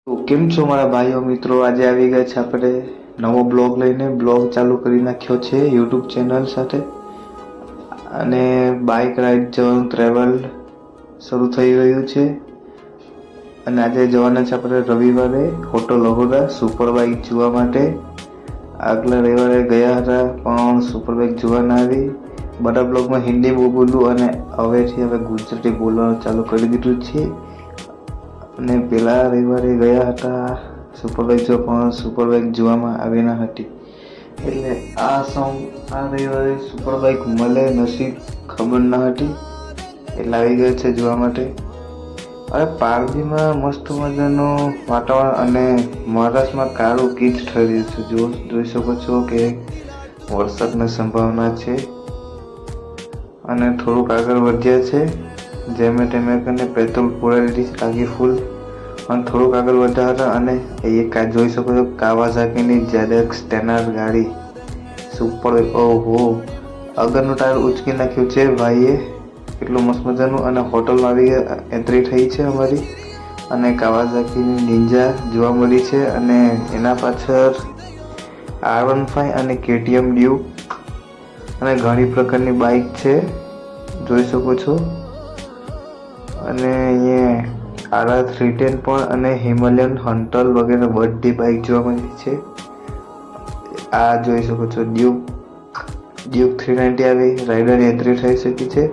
તો કેમ છો મારા ભાઈઓ મિત્રો? આજે આવી ગયા છે આપણે નવો બ્લોગ લઈને. બ્લોગ ચાલુ કરી નાખ્યો છે યુટ્યુબ ચેનલ સાથે, અને બાઇક રાઈડ જવાનું ટ્રેવલ શરૂ થઈ રહ્યું છે. અને આજે જવાના છે આપણે રવિવારે હોટલ લહોરા સુપર બાઇક જોવા માટે. આગલા રવિવારે ગયા હતા પણ સુપર બાઇક જોવા ના આવી. બધા બ્લોગમાં હિન્દી બોલું અને હવે ગુજરાતી બોલવાનું ચાલુ કરી દીધું છે. અને પેલા રવિવારે ગયા હતા સુપર બાઇક જોવા, પણ સુપર બાઇક જોવામાં આવી ન હતી. એટલે આ રવિવારે સુપર બાઇક મળે નસીબ ખબર ન હતી, એટલે આવી ગયા છે જોવા માટે. અરે પારડીમાં મસ્ત મજાનું વાતાવરણ, અને મહારાષ્ટ્રમાં કાળું કીચ થઈ રહ્યું છે. જોઈ શકો છો કે વરસાદની સંભાવના છે. અને થોડુંક આગળ વધ્યા છે, જેમે તેમે કરીને પેટ્રોલ પૂરાઈ લીધી છે ટાંકી ફૂલ. અને થોડુંક આગળ વધ્યા હતા અને એક જોઈ શકો છો કાવાસાકીની ZX ટેનર ગાડી સુપર. ઓહો, આગળનું ટાયર ઉચકી નાખ્યું છે ભાઈએ, એટલું મસ્ત મજાનું. અને હોટલમાં આવી એન્ટ્રી થઈ છે અમારી, અને કાવાસાકીની નિંજા જોવા મળી છે. અને એના પાછળ R15 અને KTM ડ્યુક અને ઘણી પ્રકારની બાઇક છે, જોઈ શકો છો. અને અહીંયા RR310 પણ અને હિમાલયન હન્ટર વગેરે બધી બાઇક જોવા મળી છે. આ જોઈ શકો છો ડ્યુક 390 આવી રાઇડરની એન્ટ્રી થઈ શકી છે.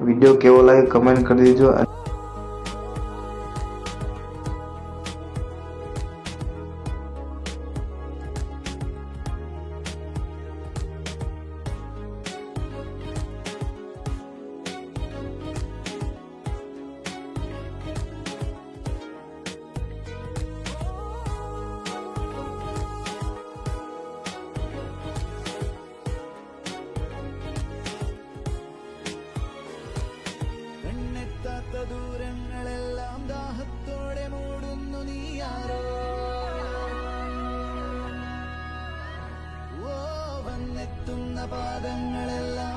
વિડીયો કેવો લાગે કમેન્ટ કરી દેજો. കണ്ണെത്താത്ത ദൂരങ്ങളെല്ലാം ദാഹത്തോടെ മൂടുന്നു നീയാരോ. ഓ വന്നെത്തുന്ന പാദങ്ങളെല്ലാം